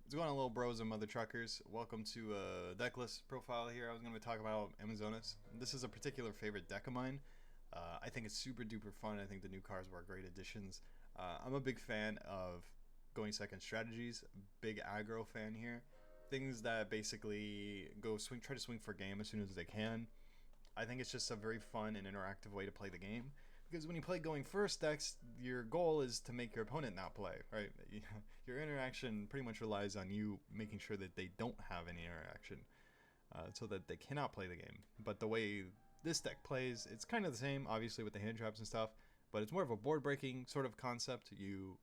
What's going on, little bros and mother truckers? Welcome to a decklist profile here. I was going to talk about Amazonas. This is a particular favorite deck of mine. I think it's super duper fun. I think the new cards were great additions. I'm a big fan of going second strategies. Big aggro fan here. Things that basically try to swing for game as soon as they can. I think it's just a very fun and interactive way to play the game. Because when you play going first decks, your goal is to make your opponent not play, right? Your interaction pretty much relies on you making sure that they don't have any interaction, so that they cannot play the game. But the way this deck plays, it's kind of the same, obviously, with the hand traps and stuff, but it's more of a board breaking sort of concept. You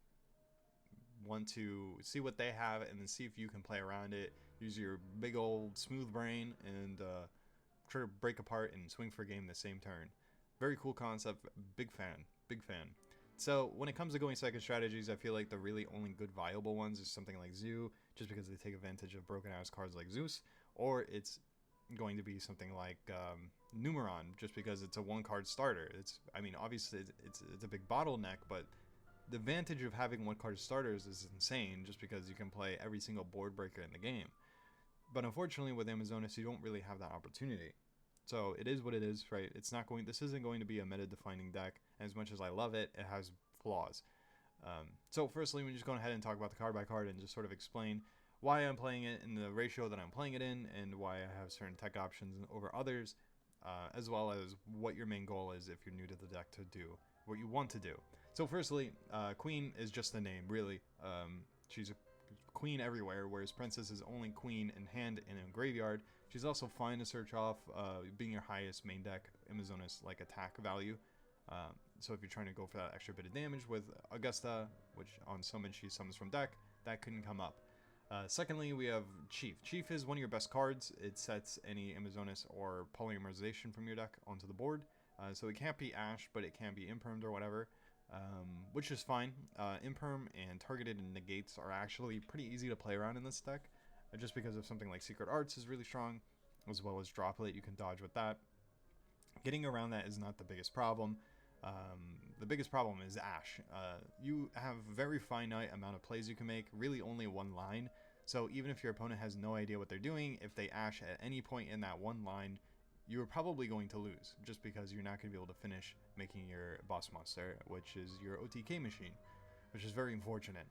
want to see what they have and then see if you can play around it. Use your big old smooth brain and try to break apart and swing for a game the same turn. Very cool concept. Big fan. Big fan. So when it comes to going second strategies, I feel like the really only good viable ones is something like Zoo, just because they take advantage of broken ass cards like Zeus, or it's going to be something like Numeron, just because it's a one card starter. I mean, obviously it's a big bottleneck, but the advantage of having one card starters is insane, just because you can play every single board breaker in the game. But unfortunately, with Amazonas, you don't really have that opportunity. So it is what it is, right? This isn't going to be a meta-defining deck. And as much as I love it, it has flaws. So firstly, we're just going ahead and talk about the card by card and just sort of explain why I'm playing it in the ratio that I'm playing it in, and why I have certain tech options over others, as well as what your main goal is if you're new to the deck to do what you want to do. So firstly, Queen is just a name, really. She's a queen everywhere, whereas Princess is only queen in hand and in graveyard. She's also fine to search off, being your highest main deck Amazonas like attack value. So if you're trying to go for that extra bit of damage with Augusta, which on summon she summons from deck, that couldn't come up. Secondly, we have Chief. Chief is one of your best cards. It sets any Amazonas or polymerization from your deck onto the board. So it can't be Ash, but it can be Impermed or whatever. Which is fine. Imperm and targeted and negates are actually pretty easy to play around in this deck, just because of something like Secret Arts is really strong, as well as Droplet. You can dodge with that. Getting around that is not the biggest problem. The biggest problem is Ash. You have a very finite amount of plays you can make, really only one line. So even if your opponent has no idea what they're doing, if they Ash at any point in that one line, you're probably going to lose, just because you're not going to be able to finish making your boss monster, which is your OTK machine, which is very unfortunate.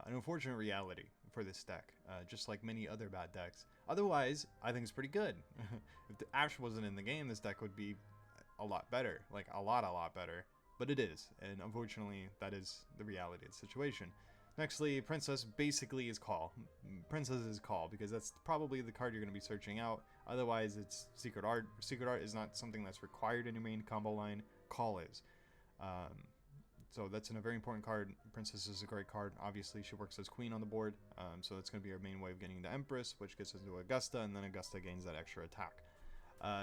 An unfortunate reality for this deck, just like many other bad decks. Otherwise, I think it's pretty good. If the Ash wasn't in the game, this deck would be a lot better, like a lot better, but it is, and unfortunately, that is the reality of the situation. Nextly, Princess basically is Call. Princess is Call, because that's probably the card you're going to be searching out. Otherwise, it's Secret Art. Secret Art is not something that's required in your main combo line. Call is. So that's a very important card. Princess is a great card. Obviously, she works as Queen on the board, so that's going to be our main way of getting the Empress, which gets us into Augusta, and then Augusta gains that extra attack.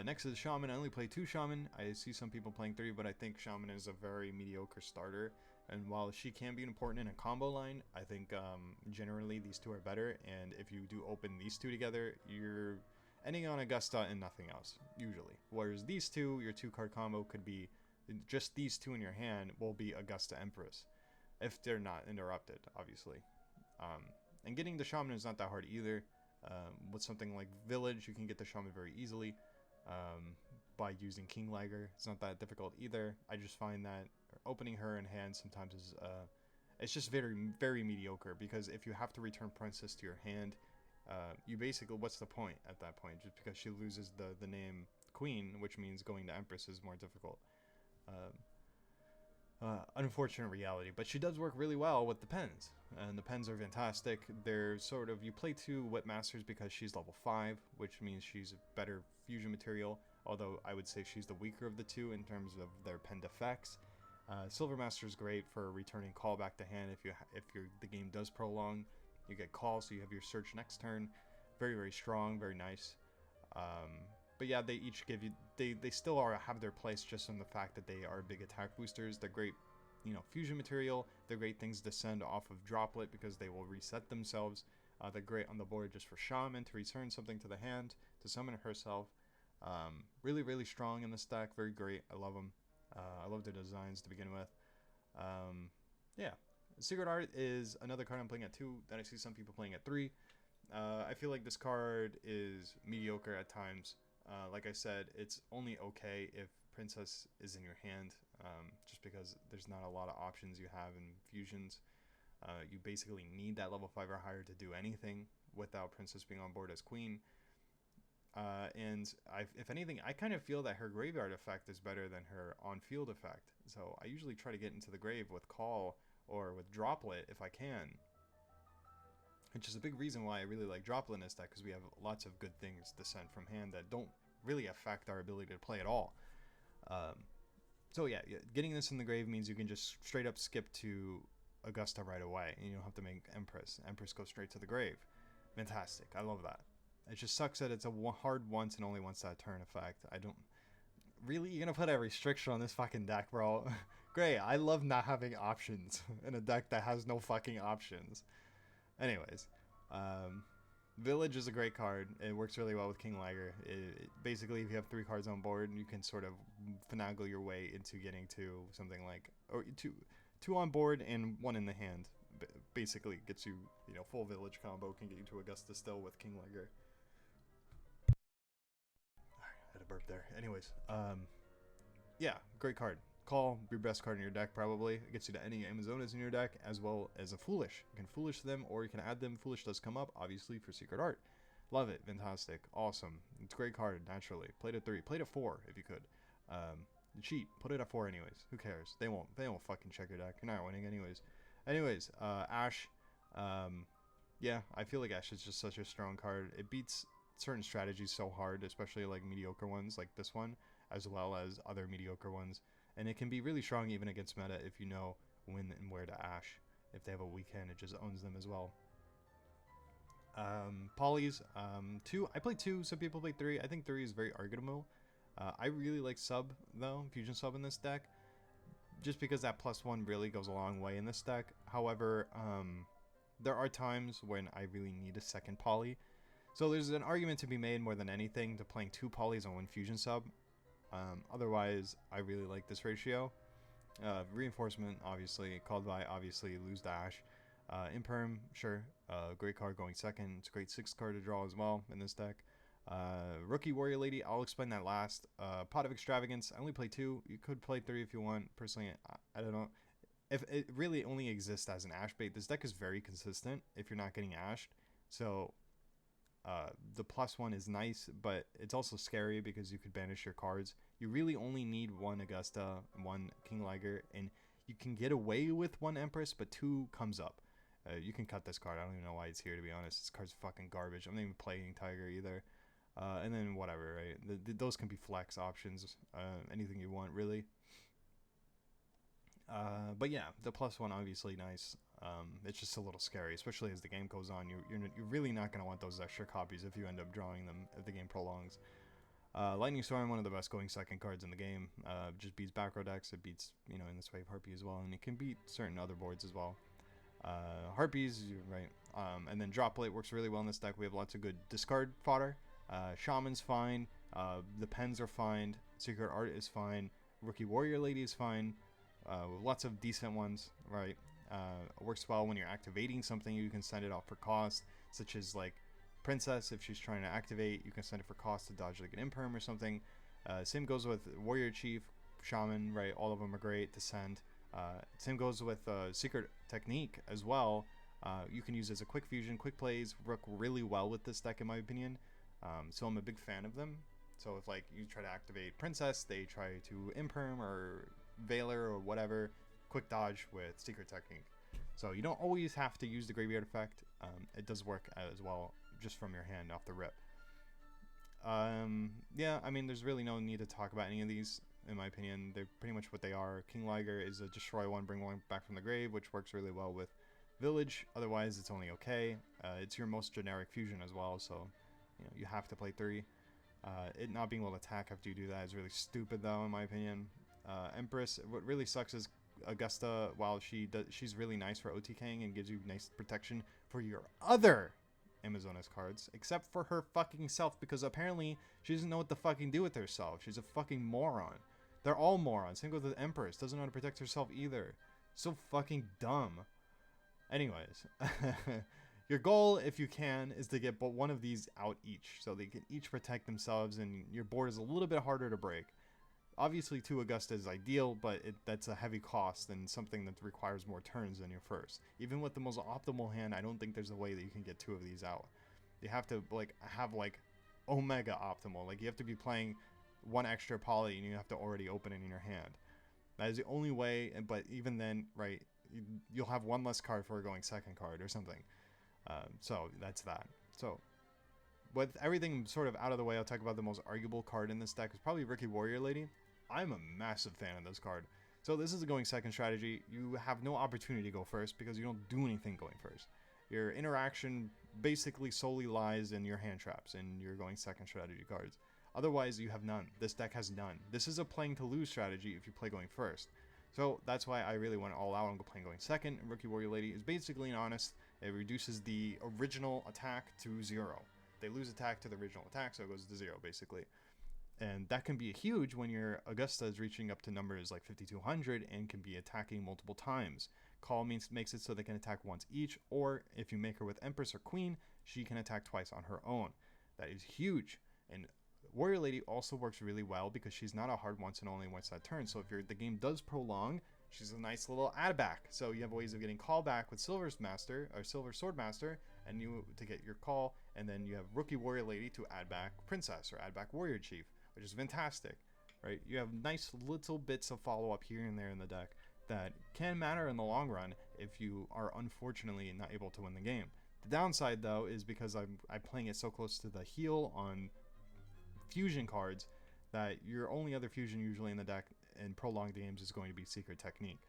Next is Shaman. I only play 2 Shaman. I see some people playing 3, but I think Shaman is a very mediocre starter. And while she can be important in a combo line, I think generally these two are better. And if you do open these two together, you're ending on Augusta and nothing else, usually. Whereas these two, your 2-card combo could be just these two in your hand will be Augusta Empress, if they're not interrupted, obviously. And getting the Shaman is not that hard either. With something like Village, you can get the Shaman very easily. By using King Liger. It's not that difficult either. I just find that opening her in hand sometimes is it's just very mediocre, because if you have to return Princess to your hand, you basically, what's the point at that point? Just because she loses the name Queen, which means going to Empress is more difficult. Unfortunate reality, but she does work really well with the pens, and the pens are fantastic. They're sort of, you play 2 Whip Masters because she's level 5, which means she's a better fusion material, although I would say she's the weaker of the 2 in terms of their pen effects. Silver Master is great for returning Call back to hand if the game does prolong. You get Call, so you have your search next turn. Very strong, very nice. But yeah, they each give you, they still have their place, just in the fact that they are big attack boosters. They're great, fusion material. They're great things to send off of Droplet, because they will reset themselves. They're great on the board just for Shaman to return something to the hand, to summon herself. Really strong in this deck. Very great. I love them. I love their designs to begin with. Yeah. Secret Art is another card I'm playing at 2 that I see some people playing at 3. I feel like this card is mediocre at times. Like I said, it's only okay if Princess is in your hand, just because there's not a lot of options you have in fusions. You basically need that level 5 or higher to do anything without Princess being on board as Queen. And if anything, I kind of feel that her graveyard effect is better than her on-field effect. So I usually try to get into the grave with Call or with Droplet if I can. Which is a big reason why I really like Droplet in this deck, because we have lots of good things to send from hand that don't really affect our ability to play at all. So yeah, getting this in the grave means you can just straight up skip to Augusta right away, and you don't have to make Empress. Empress goes straight to the grave. Fantastic. I love that. It just sucks that it's a hard once and only once that turn effect. I don't... Really? You're gonna put a restriction on this fucking deck, bro? Great. I love not having options in a deck that has no fucking options. Anyways, Village is a great card. It works really well with King Liger. Basically, if you have 3 cards on board, you can sort of finagle your way into getting to something like... Or two on board and 1 in the hand. Basically, gets you, full Village combo. Can get you to Augusta still with King Liger. Had a burp there. Anyways, yeah, great card. Call, your best card in your deck probably. It gets you to any Amazonas in your deck, as well as a Foolish. You can Foolish them, or you can add them. Foolish does come up, obviously, for Secret Art. Love it. Fantastic. Awesome. It's a great card, naturally. Played at 3. Played at 4, if you could. Cheat. Put it at 4 anyways. Who cares? They won't fucking check your deck. You're not winning anyways. Ash. Yeah, I feel like Ash is just such a strong card. It beats certain strategies so hard, especially like mediocre ones like this one, as well as other mediocre ones. And it can be really strong even against meta if you know when and where to Ash. If they have a weak hand, it just owns them as well. Polys, 2. I play 2, some people play 3. I think 3 is very arguable. I really like sub, though, fusion sub in this deck, just because that +1 really goes a long way in this deck. However, there are times when I really need a second poly. So there's an argument to be made more than anything to playing 2 polys on 1 fusion sub. Otherwise, I really like this ratio. Reinforcement, obviously. Called by, obviously. Lose Dash. Imperm, sure. Great card going second. It's a great 6th card to draw as well in this deck. Rookie Warrior Lady, I'll explain that last. Pot of Extravagance, I only play 2. You could play 3 if you want. Personally, I don't know. If it really only exists as an Ash bait, this deck is very consistent if you're not getting Ashed. So... the +1 is nice, but it's also scary because you could banish your cards. You really only need 1 Augusta, 1 King Liger, and you can get away with 1 Empress, but 2 comes up. You can cut this card. I don't even know why it's here, to be honest. This card's fucking garbage. I'm not even playing Tiger either. And then whatever, right? Those can be flex options. Anything you want, really. But yeah, the +1 obviously nice. It's just a little scary, especially as the game goes on. You're really not going to want those extra copies if you end up drawing them if the game prolongs. Lightning Storm, one of the best going second cards in the game. Just beats back row decks. It beats, in this wave Harpy as well, and it can beat certain other boards as well. Harpies, you're right. And then Droplet works really well in this deck. We have lots of good discard fodder. Shaman's fine. The Pens are fine. Secret Art is fine. Rookie Warrior Lady is fine. Lots of decent ones, right? Works well when you're activating something. You can send it off for cost, such as like Princess. If she's trying to activate, you can send it for cost to dodge like an Imperm or something. Same goes with Warrior Chief, Shaman, right? All of them are great to send. Same goes with Secret Technique as well. You can use it as a quick fusion. Quick plays work really well with this deck in my opinion. So I'm a big fan of them. So if like you try to activate Princess, they try to Imperm or Veiler or whatever, quick dodge with Secret Technique. So you don't always have to use the graveyard effect. It does work as well just from your hand off the rip. Yeah, I mean, there's really no need to talk about any of these. In my opinion, they're pretty much what they are. King Liger is a destroy one, bring one back from the grave, which works really well with Village. Otherwise, it's only okay. It's your most generic fusion as well, so you have to play 3. It not being able to attack after you do that is really stupid, though, in my opinion. Empress, what really sucks is Augusta, while she's really nice for OTKing and gives you nice protection for your other Amazonas cards, except for her fucking self, because apparently she doesn't know what to fucking do with herself. She's a fucking moron. They're all morons. Same goes with Empress. Doesn't know how to protect herself either. So fucking dumb. Anyways, your goal, if you can, is to get but one of these out each, so they can each protect themselves, and your board is a little bit harder to break. Obviously, 2 Augusta is ideal, but that's a heavy cost and something that requires more turns than your first. Even with the most optimal hand, I don't think there's a way that you can get 2 of these out. You have to have Omega optimal. Like, you have to be playing 1 extra poly and you have to already open it in your hand. That is the only way, but even then, right, you'll have 1 less card for going second card or something. So that's that. So with everything sort of out of the way, I'll talk about the most arguable card in this deck is probably Rookie Warrior Lady. I'm a massive fan of this card. So this is a going second strategy. You have no opportunity to go first because you don't do anything going first. Your interaction basically solely lies in your hand traps and your going second strategy cards. Otherwise, you have none. This deck has none. This is a playing to lose strategy if you play going first. So that's why I really went all out and playing going second. And Rookie Warrior Lady is basically an honest. It reduces the original attack to 0. They lose attack to the original attack, so it goes to 0 basically. And that can be huge when your Augusta is reaching up to numbers like 5200 and can be attacking multiple times. Call makes it so they can attack once each, or if you make her with Empress or Queen, she can attack twice on her own. That is huge. And Warrior Lady also works really well because she's not a hard once and only once that turn. So if the game does prolong, she's a nice little add back. So you have ways of getting call back with Silver's Master or Silver Sword Master, and you to get your call, and then you have Rookie Warrior Lady to add back Princess or add back Warrior Chief, which is fantastic, right? You have nice little bits of follow up here and there in the deck that can matter in the long run if you are unfortunately not able to win the game. The downside though is because I'm playing it so close to the heel on fusion cards that your only other fusion usually in the deck in prolonged games is going to be Secret Technique.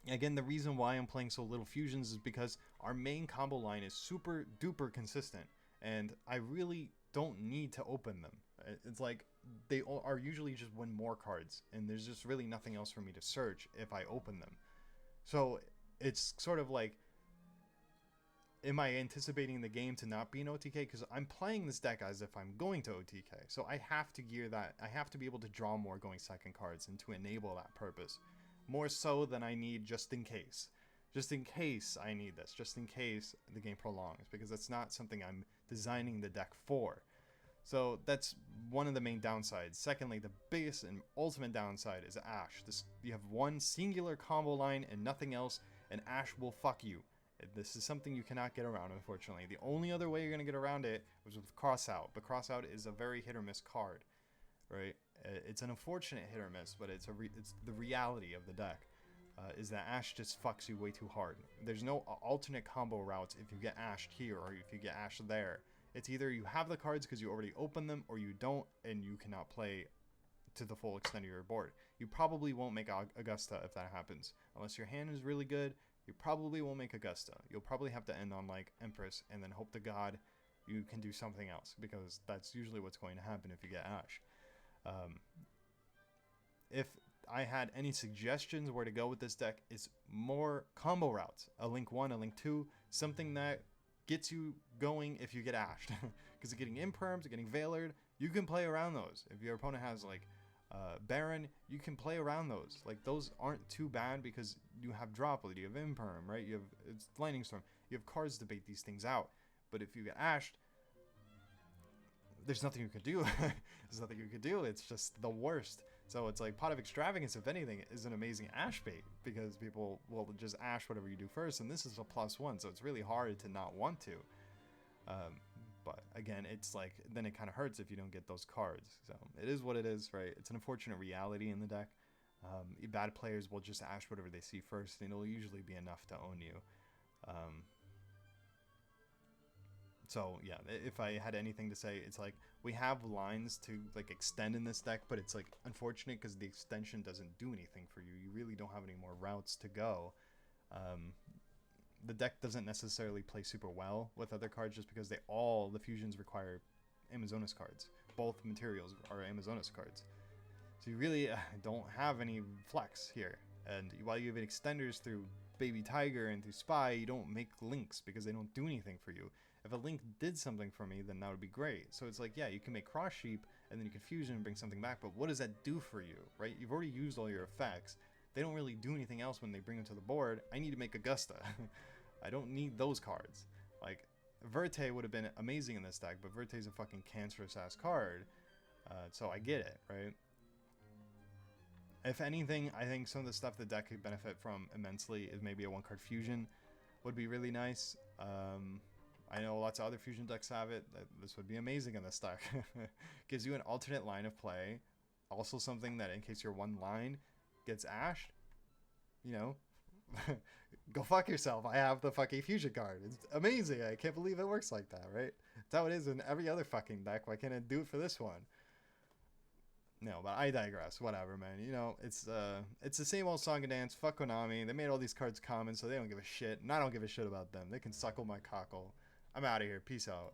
Again, the reason why I'm playing so little fusions is because our main combo line is super duper consistent, and I really don't need to open them. It's like they are usually just win more cards, and there's just really nothing else for me to search if I open them. So it's sort of like, am I anticipating the game to not be an OTK? Because I'm playing this deck as if I'm going to OTK. So I have to gear that. I have to be able to draw more going second cards and to enable that purpose. More so than I need just in case. Just in case I need this. Just in case the game prolongs. Because that's not something I'm designing the deck for. So that's one of the main downsides. Secondly, the biggest and ultimate downside is Ash. You have one singular combo line and nothing else, and Ash will fuck you. This is something you cannot get around, unfortunately. The only other way you're going to get around it was with Crossout. But Crossout is a very hit or miss card, right? It's an unfortunate hit or miss, but it's the reality of the deck. Is that Ash just fucks you way too hard. There's no alternate combo routes if you get Ashed here or if you get Ashed there. It's either you have the cards because you already opened them, or you don't and you cannot play to the full extent of your board. You probably won't make Augusta if that happens. Unless your hand is really good, you probably won't make Augusta. You'll probably have to end on like Empress and then hope to God you can do something else, because that's usually what's going to happen if you get Ash. If I had any suggestions where to go with this deck, it's more combo routes. A Link 1, a Link 2, something that gets you going if you get Ashed. Because getting Imperms, getting Veilered, you can play around those. If your opponent has like Baron, you can play around those. Like, those aren't too bad because you have Droplet, you have Imperm, right? You have Lightning Storm. You have cards to bait these things out. But if you get Ashed, there's nothing you can do. There's nothing you can do. It's just the worst. So it's like Pot of Extravagance, if anything, is an amazing Ash bait, because people will just Ash whatever you do first, and this is a +1, so it's really hard to not want to. But again, it's like, then it kind of hurts if you don't get those cards. So it is what it is, right? It's an unfortunate reality in the deck. Bad players will just Ash whatever they see first, and it'll usually be enough to own you. So yeah, if I had anything to say, it's like, we have lines to like extend in this deck, but it's like unfortunate because the extension doesn't do anything for you. You really don't have any more routes to go. The deck doesn't necessarily play super well with other cards just because the fusions require Amazonas cards. Both materials are Amazonas cards. So you really don't have any flex here. And while you have extenders through Baby Tiger and through Spy, you don't make links because they don't do anything for you. If a link did something for me, then that would be great. So it's like, yeah, you can make Cross Sheep, and then you can fusion and bring something back, but what does that do for you, right? You've already used all your effects. they don't really do anything else when they bring them to the board. I need to make Augusta. I don't need those cards. Like, Verte would have been amazing in this deck, but Verte's a fucking cancerous ass card. So I get it, right? If anything, I think some of the stuff the deck could benefit from immensely is maybe a 1-card fusion. Would be really nice. I know lots of other fusion decks have it. This would be amazing in this deck. Gives you an alternate line of play. Also something that in case your one line gets ashed, you know, go fuck yourself. I have the fucking fusion card. It's amazing. I can't believe it works like that, right? That's how it is in every other fucking deck. Why can't I do it for this one? No, but I digress. Whatever, man. You know, it's the same old song and dance. Fuck Konami. They made all these cards common, so they don't give a shit. And I don't give a shit about them. They can suckle my cockle. I'm out of here. Peace out.